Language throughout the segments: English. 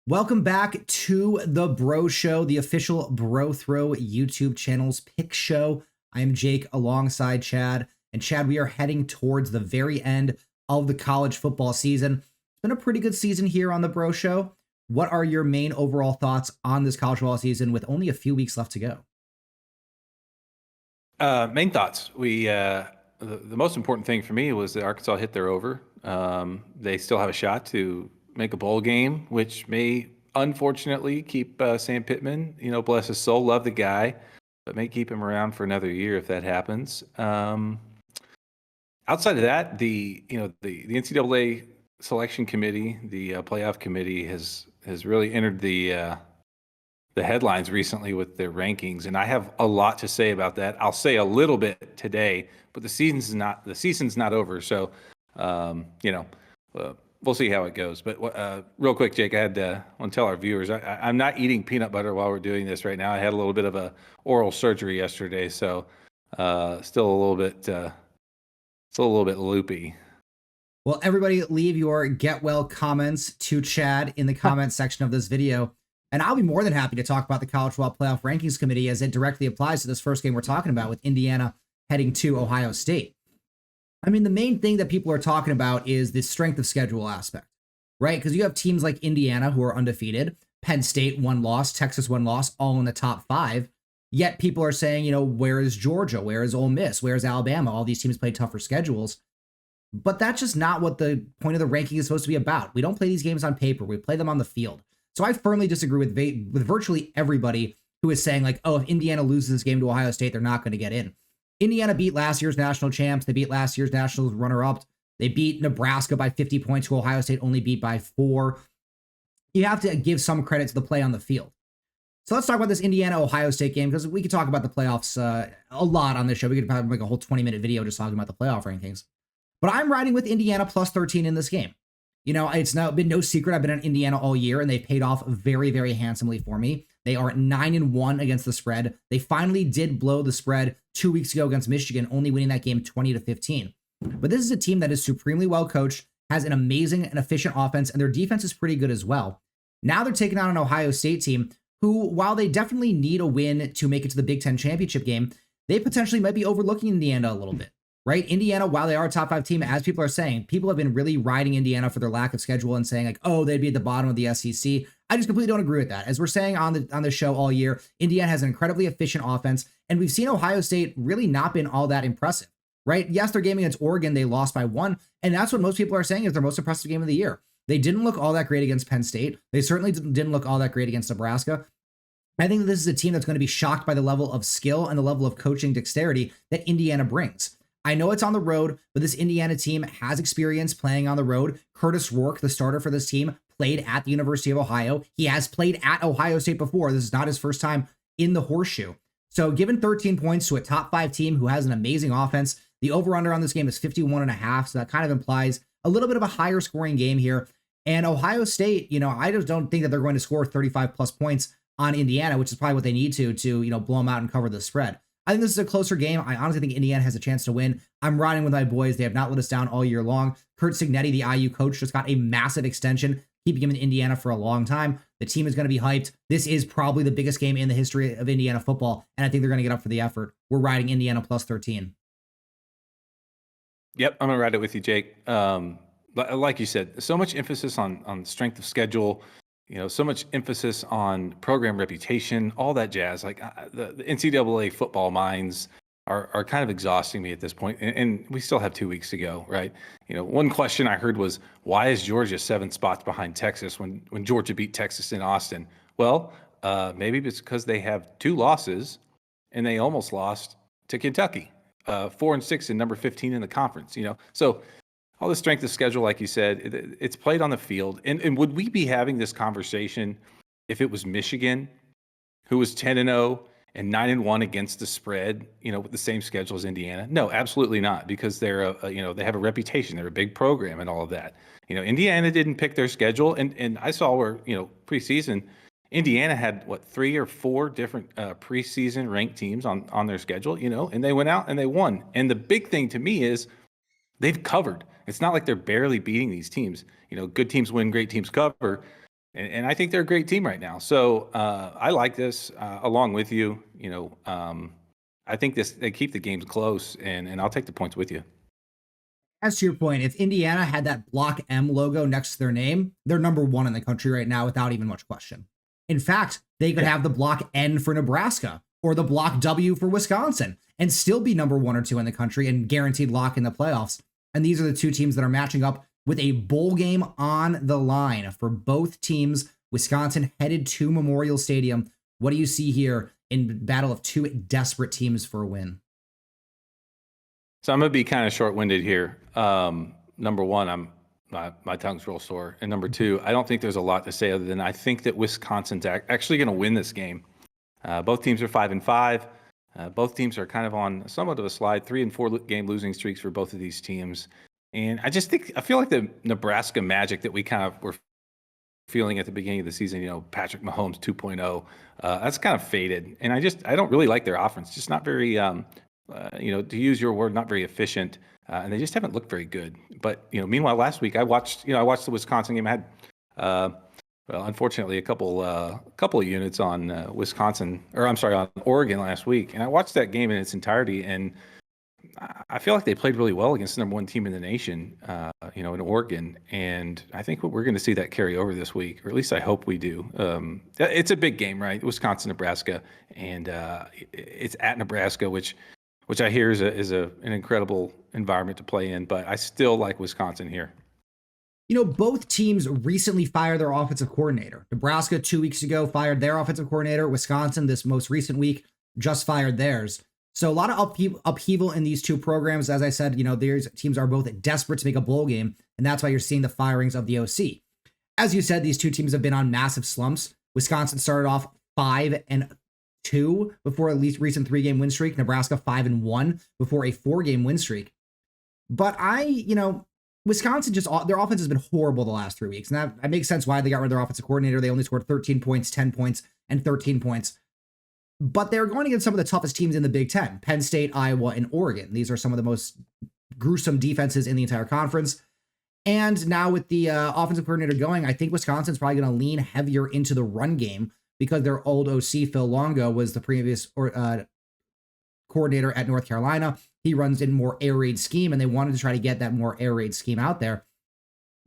Welcome back to the Bro Show, the official BroThrow YouTube channel's pick show. I am Jake alongside Chad. And Chad, we are heading towards the very end of the college football season. It's been a pretty good season here on the Bro Show. What are your main overall thoughts on this college football season with only a few weeks left to go? Main thoughts. The most important thing for me was that Arkansas hit their over. They still have a shot to make a bowl game, which may unfortunately keep Sam Pittman. Bless his soul, love the guy, but may keep him around for another year if that happens. Outside of that, the NCAA selection committee, the playoff committee has really entered the headlines recently with their rankings, and I have a lot to say about that. I'll say a little bit today, but the season's not over, so we'll see how it goes. But real quick, Jake, I want to tell our viewers I'm not eating peanut butter while we're doing this right now. I had a little bit of a oral surgery yesterday, so still a little bit loopy. Well, everybody leave your get well comments to Chad in the comment section of this video. And I'll be more than happy to talk about the College Football Playoff Rankings Committee as it directly applies to this first game we're talking about with Indiana heading to Ohio State. I mean, the main thing that people are talking about is the strength of schedule aspect, right? Because you have teams like Indiana who are undefeated, Penn State, 1 loss, Texas, 1 loss, all in the top 5. Yet people are saying, where is Georgia? Where is Ole Miss? Where is Alabama? All these teams play tougher schedules. But that's just not what the point of the ranking is supposed to be about. We don't play these games on paper. We play them on the field. So I firmly disagree with virtually everybody who is saying like, oh, if Indiana loses this game to Ohio State, they're not going to get in. Indiana beat last year's national champs. They beat last year's national runner-up. They beat Nebraska by 50 points, who Ohio State only beat by 4. You have to give some credit to the play on the field. So let's talk about this Indiana-Ohio State game, because we could talk about the playoffs a lot on this show. We could probably make a whole 20-minute video just talking about the playoff rankings. But I'm riding with Indiana plus 13 in this game. It's been no secret I've been on Indiana all year, and they paid off very, very handsomely for me. They are 9-1 against the spread. They finally did blow the spread 2 weeks ago against Michigan, only winning that game 20-15. But this is a team that is supremely well coached, has an amazing and efficient offense, and their defense is pretty good as well. Now they're taking on an Ohio State team who, while they definitely need a win to make it to the Big Ten championship game, they potentially might be overlooking Indiana a little bit. Right? Indiana, while they are a top 5 team, as people are saying, people have been really riding Indiana for their lack of schedule and saying like, oh, they'd be at the bottom of the SEC. I just completely don't agree with that. As we're saying on the show all year, Indiana has an incredibly efficient offense, and we've seen Ohio State really not been all that impressive, right? Yes, their game against Oregon, they lost by 1, and that's what most people are saying is their most impressive game of the year. They didn't look all that great against Penn State. They certainly didn't look all that great against Nebraska. I think that this is a team that's going to be shocked by the level of skill and the level of coaching dexterity that Indiana brings. I know it's on the road, but this Indiana team has experience playing on the road. Curtis Rourke, the starter for this team, played at the University of Ohio. He has played at Ohio State before. This is not his first time in the horseshoe. So given 13 points to a top 5 team who has an amazing offense, the over-under on this game is 51.5. So that kind of implies a little bit of a higher scoring game here. And Ohio State, I just don't think that they're going to score 35 plus points on Indiana, which is probably what they need to blow them out and cover the spread. I think this is a closer game. I honestly think Indiana has a chance to win. I'm riding with my boys. They have not let us down all year long. Kurt Cignetti, the IU coach, just got a massive extension, keeping him in Indiana for a long time. The team is going to be hyped. This is probably the biggest game in the history of Indiana football, and I think they're going to get up for the effort. We're riding Indiana plus 13. Yep, I'm going to ride it with you, Jake. Like you said, so much emphasis on strength of schedule, so much emphasis on program reputation, all that jazz. Like the NCAA football minds are kind of exhausting me at this point. And we still have 2 weeks to go, right? One question I heard was, why is Georgia 7 spots behind Texas when Georgia beat Texas in Austin? Well, maybe it's because they have 2 losses and they almost lost to Kentucky, 4-6 and number 15 in the conference, So all the strength of schedule, like you said, it's played on the field. And would we be having this conversation if it was Michigan, who was 10-0 and 9-1 against the spread, with the same schedule as Indiana? No, absolutely not, because they're they have a reputation, they're a big program and all of that. Indiana didn't pick their schedule, and I saw where preseason Indiana had 3 or 4 different preseason ranked teams on their schedule, and they went out and they won. And the big thing to me is they've covered. It's not like they're barely beating these teams. Good teams win, great teams cover. and I think they're a great team right now. So I like this along with you. I think they keep the games close, and I'll take the points with you. As to your point, if Indiana had that Block M logo next to their name, they're number one in the country right now without even much question. In fact, they could have the Block N for Nebraska or the Block W for Wisconsin and still be number 1 or 2 in the country and guaranteed lock in the playoffs. And these are the two teams that are matching up with a bowl game on the line for both teams. Wisconsin headed to Memorial Stadium. What do you see here in battle of two desperate teams for a win? So I'm gonna be kind of short-winded here. Number one, my tongue's real sore, and number two, I don't think there's a lot to say other than I think that Wisconsin's actually going to win this game. Both teams are 5-5. Both teams are kind of on somewhat of a slide, 3 and 4 game losing streaks for both of these teams. And I feel like the Nebraska magic that we kind of were feeling at the beginning of the season, Patrick Mahomes 2.0, that's kind of faded. And I don't really like their offense. Just not very, to use your word, not very efficient. And they just haven't looked very good. But, meanwhile, last week I watched the Wisconsin game. I had, unfortunately, a couple of units on on Oregon last week. And I watched that game in its entirety, and I feel like they played really well against the number 1 team in the nation, in Oregon. And I think we're going to see that carry over this week, or at least I hope we do. It's a big game, right? Wisconsin, Nebraska, and it's at Nebraska, which I hear is an incredible environment to play in. But I still like Wisconsin here. Both teams recently fired their offensive coordinator. Nebraska 2 weeks ago fired their offensive coordinator. Wisconsin, this most recent week, just fired theirs. So a lot of upheaval in these two programs. As I said, these teams are both desperate to make a bowl game, and that's why you're seeing the firings of the OC. As you said, these two teams have been on massive slumps. Wisconsin started off 5-2 before a recent 3-game win streak. Nebraska 5-1 before a 4-game win streak. But Wisconsin their offense has been horrible the last 3 weeks. And that makes sense why they got rid of their offensive coordinator. They only scored 13 points, 10 points, and 13 points. But they're going against some of the toughest teams in the Big Ten: Penn State, Iowa, and Oregon. These are some of the most gruesome defenses in the entire conference. And now with the offensive coordinator going, I think Wisconsin's probably going to lean heavier into the run game because their old OC, Phil Longo, was the previous coordinator at North Carolina. He runs in more air raid scheme, and they wanted to try to get that more air raid scheme out there.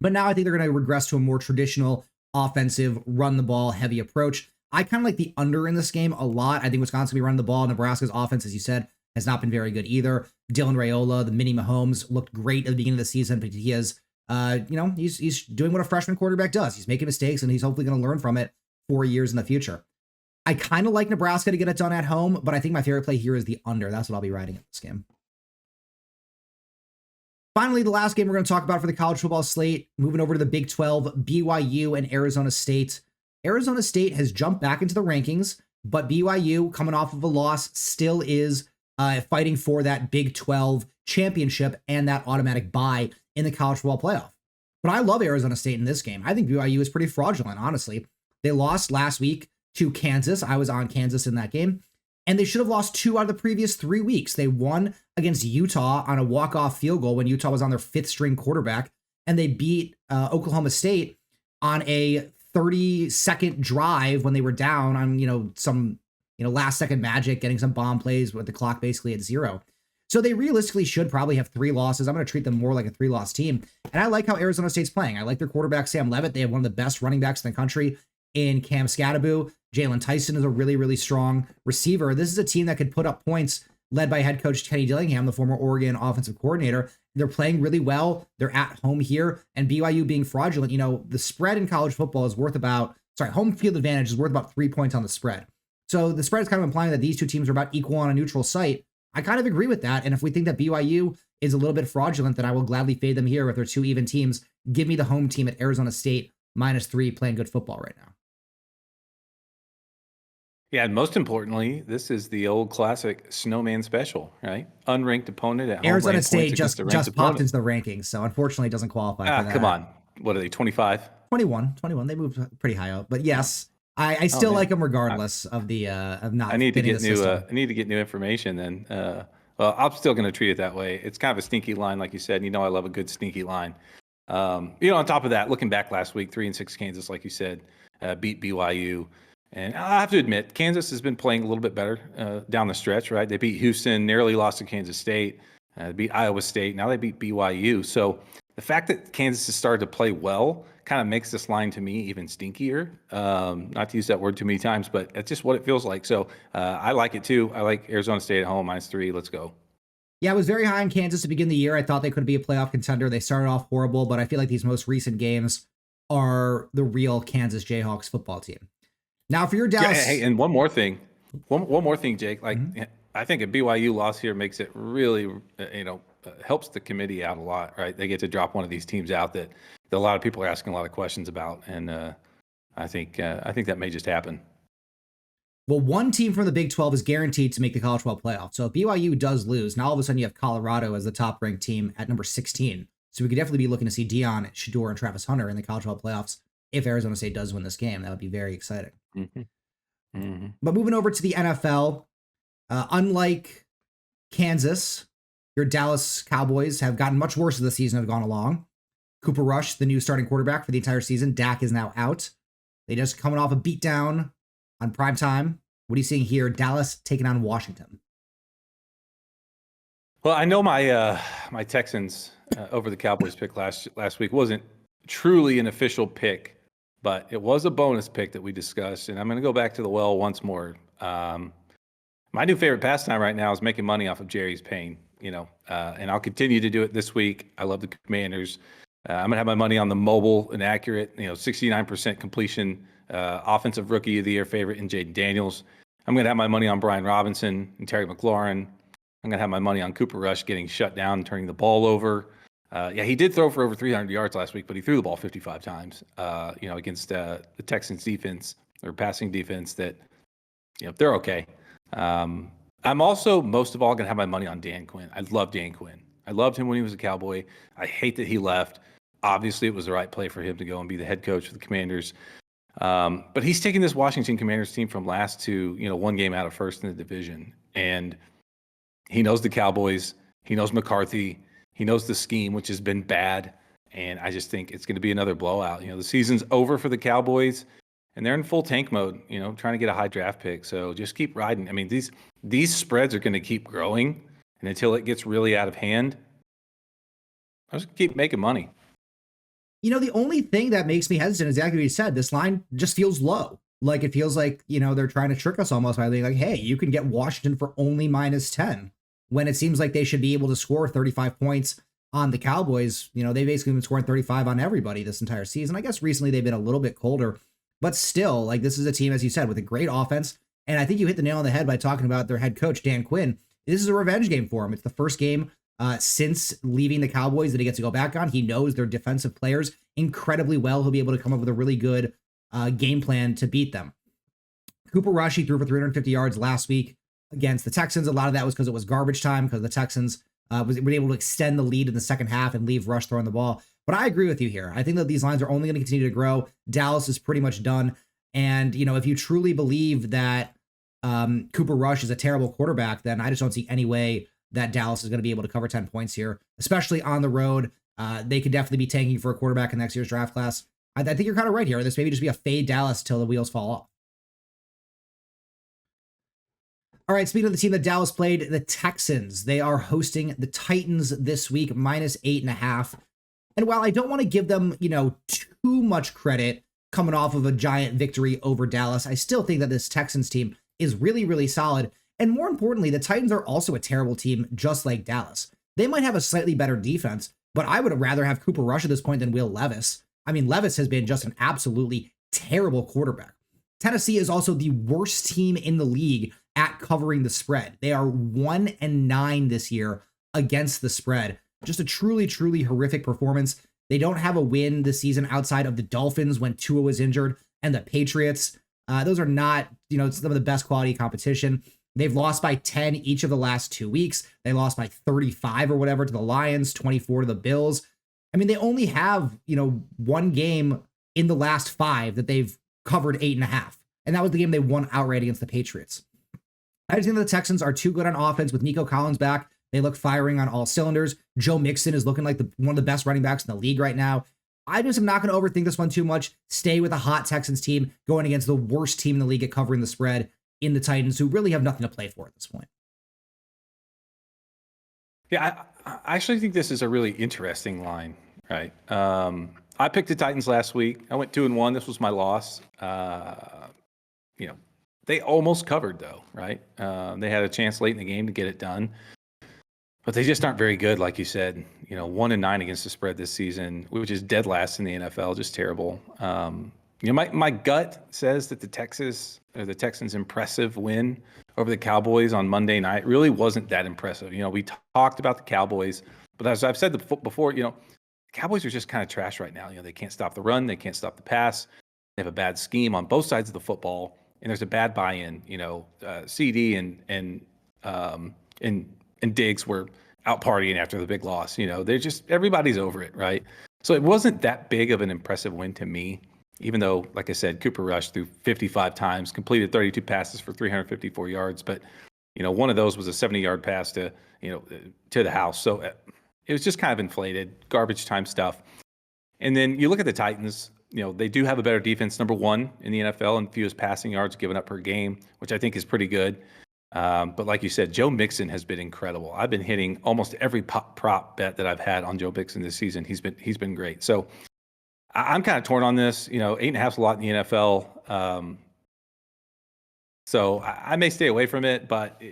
But now I think they're going to regress to a more traditional offensive, run the ball heavy approach. I kind of like the under in this game a lot. I think Wisconsin will be running the ball. Nebraska's offense, as you said, has not been very good either. Dylan Raiola, the mini Mahomes, looked great at the beginning of the season, but he has, he's doing what a freshman quarterback does. He's making mistakes, and he's hopefully going to learn from it 4 years in the future. I kind of like Nebraska to get it done at home, but I think my favorite play here is the under. That's what I'll be riding in this game. Finally, the last game we're going to talk about for the college football slate, moving over to the Big 12, BYU and Arizona State. Arizona State has jumped back into the rankings, but BYU, coming off of a loss, still is fighting for that Big 12 championship and that automatic bye in the college football playoff. But I love Arizona State in this game. I think BYU is pretty fraudulent, honestly. They lost last week to Kansas. I was on Kansas in that game. And they should have lost 2 out of the previous 3 weeks. They won against Utah on a walk-off field goal when Utah was on their 5th-string quarterback. And they beat Oklahoma State on a 30-second drive when they were down on, some, last-second magic, getting some bomb plays with the clock basically at 0. So they realistically should probably have 3 losses. I'm going to treat them more like a 3-loss team. And I like how Arizona State's playing. I like their quarterback, Sam Levitt. They have one of the best running backs in the country in Cam Scatterbo. Jalen Tyson is a really, really strong receiver. This is a team that could put up points, led by head coach Kenny Dillingham, the former Oregon offensive coordinator. They're playing really well. They're at home here. And BYU being fraudulent, the spread in college football is worth home field advantage is worth about 3 points on the spread. So the spread is kind of implying that these two teams are about equal on a neutral site. I kind of agree with that. And if we think that BYU is a little bit fraudulent, then I will gladly fade them here if they're 2 even teams. Give me the home team at Arizona State -3 playing good football right now. Yeah, and most importantly, this is the old classic snowman special, right? Unranked opponent at home. Arizona State just popped into the rankings, so unfortunately it doesn't qualify for that. Come on. What are they, 25? 21. They moved pretty high up. But yes, I still like them regardless of the of not. I need to get new information then. Well, I'm still going to treat it that way. It's kind of a sneaky line, like you said. I love a good sneaky line. On top of that, looking back last week, 3-6 Kansas, like you said, beat BYU. And I have to admit, Kansas has been playing a little bit better down the stretch, right? They beat Houston, narrowly lost to Kansas State, beat Iowa State. Now they beat BYU. So the fact that Kansas has started to play well kind of makes this line to me even stinkier. Not to use that word too many times, but that's just what it feels like. So I like it too. I like Arizona State at home, -3. Let's go. Yeah, I was very high on Kansas to begin the year. I thought they could be a playoff contender. They started off horrible, but I feel like these most recent games are the real Kansas Jayhawks football team. Now, for your Dallas, hey, and one more thing, Jake. Like, I think a BYU loss here makes it really, helps the committee out a lot, right? They get to drop one of these teams out that a lot of people are asking a lot of questions about, and I think that may just happen. well, one team from the Big 12 is guaranteed to make the College Football Playoff. So if BYU does lose, now all of a sudden you have Colorado as the top-ranked team at number 16. So we could definitely be looking to see Deion, Shador, and Travis Hunter in the College Football Playoffs if Arizona State does win this game. That would be very exciting. But moving over to the NFL, unlike Kansas, your Dallas Cowboys have gotten much worse as the season has gone along. Cooper Rush, the new starting quarterback for the entire season. Dak is now out. They just coming off a beatdown on primetime. What are you seeing here? Dallas taking on Washington. Well, I know my Texans over the Cowboys pick last week wasn't truly an official pick, but it was a bonus pick that we discussed. And I'm going to go back to the well once more. My new favorite pastime right now is making money off of Jerry's pain, and I'll continue to do it this week. I love the Commanders. I'm going to have my money on the mobile and accurate, 69% completion offensive rookie of the year favorite in Jaden Daniels. I'm going to have my money on Brian Robinson and Terry McLaurin. I'm going to have my money on Cooper Rush getting shut down and turning the ball over. He did throw for over 300 yards last week, but he threw the ball 55 times, against the Texans defense or passing defense that, they're okay. I'm also most of all going to have my money on Dan Quinn. I love Dan Quinn. I loved him when he was a Cowboy. I hate that he left. Obviously, it was the right play for him to go and be the head coach of the Commanders. But he's taking this Washington Commanders team from last to, one game out of first in the division. And he knows the Cowboys. He knows McCarthy. He knows the scheme, which has been bad. And I just think it's going to be another blowout. The season's over for the Cowboys, and they're in full tank mode, trying to get a high draft pick. So just keep riding. I mean, these spreads are going to keep growing. And until it gets really out of hand, I just keep making money. The only thing that makes me hesitant is exactly what you said. This line just feels low. Like it feels like, they're trying to trick us almost by being like, hey, you can get Washington for only -10 when it seems like they should be able to score 35 points on the Cowboys. They basically been scoring 35 on everybody this entire season. I guess recently they've been a little bit colder, but still, like this is a team, as you said, with a great offense. And I think you hit the nail on the head by talking about their head coach, Dan Quinn. This is a revenge game for him. It's the first game since leaving the Cowboys that he gets to go back on. He knows their defensive players incredibly well. He'll be able to come up with a really good game plan to beat them. Cooper Rush, he threw for 350 yards last week against the Texans. A lot of that was because it was garbage time, because the Texans were able to extend the lead in the second half and leave Rush throwing the ball. But I agree with you here. I think that these lines are only going to continue to grow. Dallas is pretty much done. And, if you truly believe that Cooper Rush is a terrible quarterback, then I just don't see any way that Dallas is going to be able to cover 10 points here, especially on the road. They could definitely be tanking for a quarterback in next year's draft class. I think you're kind of right here. This maybe just be a fade Dallas till the wheels fall off. All right, speaking of the team that Dallas played, the Texans, they are hosting the Titans this week, -8.5. And while I don't want to give them, too much credit coming off of a giant victory over Dallas, I still think that this Texans team is really, really solid. And more importantly, the Titans are also a terrible team, just like Dallas. They might have a slightly better defense, but I would rather have Cooper Rush at this point than Will Levis. I mean, Levis has been just an absolutely terrible quarterback. Tennessee is also the worst team in the league at covering the spread. They are 1-9 this year against the spread. Just a truly, truly horrific performance. They don't have a win this season outside of the Dolphins when Tua was injured, and the Patriots. Those are not, some of the best quality competition. They've lost by 10 each of the last 2 weeks. They lost by 35 or whatever to the Lions, 24 to the Bills. I mean, they only have, one game in the last 5 that they've covered 8.5. And that was the game they won outright against the Patriots. I just think that the Texans are too good on offense with Nico Collins back. They look firing on all cylinders. Joe Mixon is looking like one of the best running backs in the league right now. I just am not going to overthink this one too much. Stay with a hot Texans team going against the worst team in the league at covering the spread in the Titans, who really have nothing to play for at this point. Yeah, I actually think this is a really interesting line, right? I picked the Titans last week. I went 2-1. This was my loss. They almost covered though, right? They had a chance late in the game to get it done. But they just aren't very good, like you said. 1-9 against the spread this season, which is dead last in the NFL, just terrible. My gut says that the Texans' impressive win over the Cowboys on Monday night really wasn't that impressive. We talked about the Cowboys, but as I've said before, the Cowboys are just kind of trash right now. They can't stop the run, they can't stop the pass. They have a bad scheme on both sides of the football, and there's a bad buy-in. CD and Diggs were out partying after the big loss. They're just, everybody's over it, right? So it wasn't that big of an impressive win to me, even though, like I said, Cooper Rush threw 55 times, completed 32 passes for 354 yards. But, one of those was a 70-yard pass to the house. So it was just kind of inflated, garbage time stuff. And then you look at the Titans, they do have a better defense, number one in the NFL in fewest passing yards given up per game, which I think is pretty good. But like you said, Joe Mixon has been incredible. I've been hitting almost every prop bet that I've had on Joe Mixon this season. He's been great. So I'm kind of torn on this. 8.5 is a lot in the NFL. So I may stay away from it, but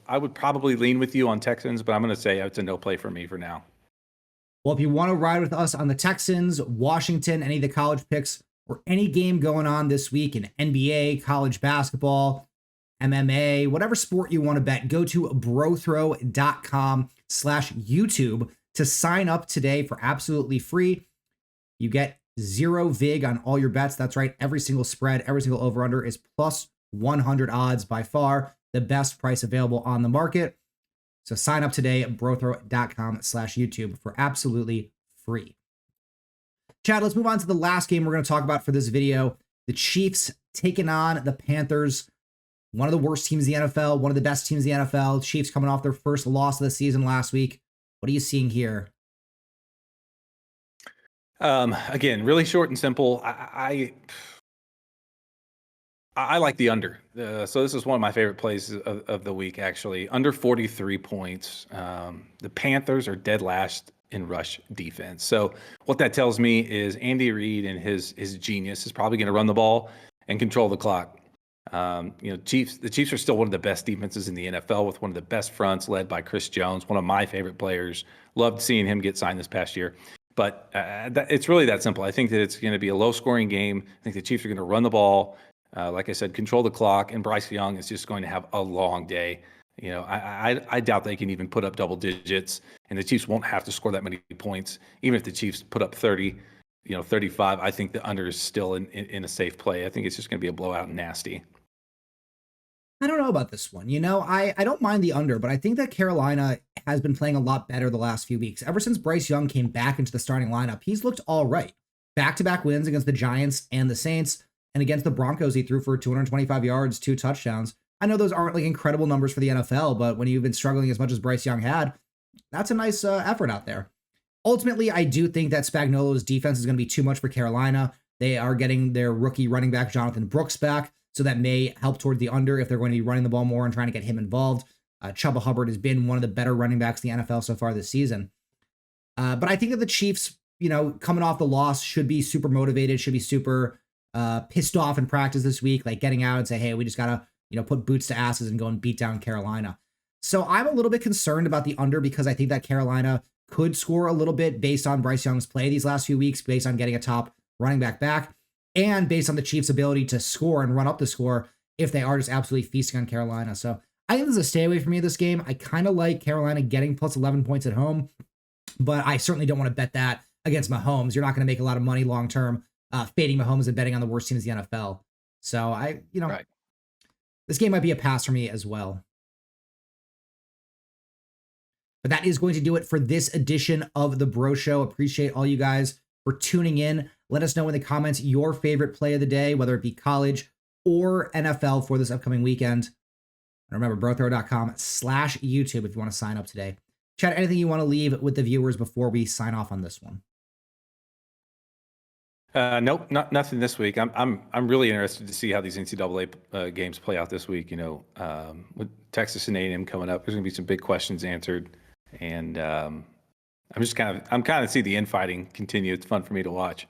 I would probably lean with you on Texans, but I'm going to say it's a no play for me for now. Well, if you want to ride with us on the Texans, Washington, any of the college picks, or any game going on this week in NBA, college basketball, MMA, whatever sport you want to bet, go to BroThrow.com/YouTube to sign up today for absolutely free. You get 0 vig on all your bets. That's right. Every single spread, every single over-under is plus 100 odds, by far the best price available on the market. So sign up today at BroThrow.com/YouTube for absolutely free. Chad, let's move on to the last game we're going to talk about for this video. The Chiefs taking on the Panthers. One of the worst teams in the NFL, one of the best teams in the NFL. Chiefs coming off their first loss of the season last week. What are you seeing here? Again, really short and simple. I like the under. So this is one of my favorite plays of the week, actually. Under 43 points. The Panthers are dead last in rush defense. So what that tells me is Andy Reid and his genius is probably going to run the ball and control the clock. The Chiefs are still one of the best defenses in the NFL with one of the best fronts led by Chris Jones, one of my favorite players. Loved seeing him get signed this past year. But it's really that simple. I think that it's going to be a low-scoring game. I think the Chiefs are going to run the ball. Like I said, control the clock, and Bryce Young is just going to have a long day. I doubt they can even put up double digits, and the Chiefs won't have to score that many points. Even if the Chiefs put up 30, 35, I think the under is still in a safe play. I think it's just going to be a blowout and nasty. I don't know about this one. I don't mind the under, but I think that Carolina has been playing a lot better the last few weeks. Ever since Bryce Young came back into the starting lineup, he's looked all right. Back-to-back wins against the Giants and the Saints, and against the Broncos, he threw for 225 yards, 2 touchdowns. I know those aren't like incredible numbers for the NFL, but when you've been struggling as much as Bryce Young had, that's a nice effort out there. Ultimately, I do think that Spagnuolo's defense is going to be too much for Carolina. They are getting their rookie running back, Jonathan Brooks, back, so that may help toward the under if they're going to be running the ball more and trying to get him involved. Chuba Hubbard has been one of the better running backs in the NFL so far this season. But I think that the Chiefs, coming off the loss, should be super motivated, should be super pissed off in practice this week, like getting out and say, hey, we just got to, put boots to asses and go and beat down Carolina. So I'm a little bit concerned about the under because I think that Carolina could score a little bit based on Bryce Young's play these last few weeks, based on getting a top running back, and based on the Chiefs' ability to score and run up the score if they are just absolutely feasting on Carolina. So I think this is a stay away for me this game. I kind of like Carolina getting plus 11 points at home, but I certainly don't want to bet that against Mahomes. You're not going to make a lot of money long term fading Mahomes and betting on the worst teams in the NFL. So right. This game might be a pass for me as well. But that is going to do it for this edition of the Bro Show. Appreciate all you guys for tuning in. Let us know in the comments your favorite play of the day, whether it be college or NFL for this upcoming weekend. And remember, BroThrow.com/YouTube if you want to sign up today. Chad, anything you want to leave with the viewers before we sign off on this one? Nope, nothing this week. I'm really interested to see how these NCAA games play out this week. With Texas and A&M coming up, there's going to be some big questions answered, and I'm kind of see the infighting continue. It's fun for me to watch.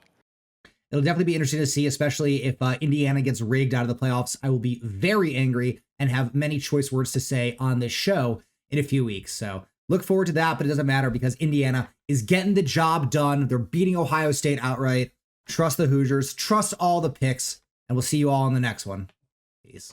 It'll definitely be interesting to see, especially if Indiana gets rigged out of the playoffs. I will be very angry and have many choice words to say on this show in a few weeks. So look forward to that, but it doesn't matter because Indiana is getting the job done. They're beating Ohio State outright. Trust the Hoosiers, trust all the picks, and we'll see you all in the next one. Peace.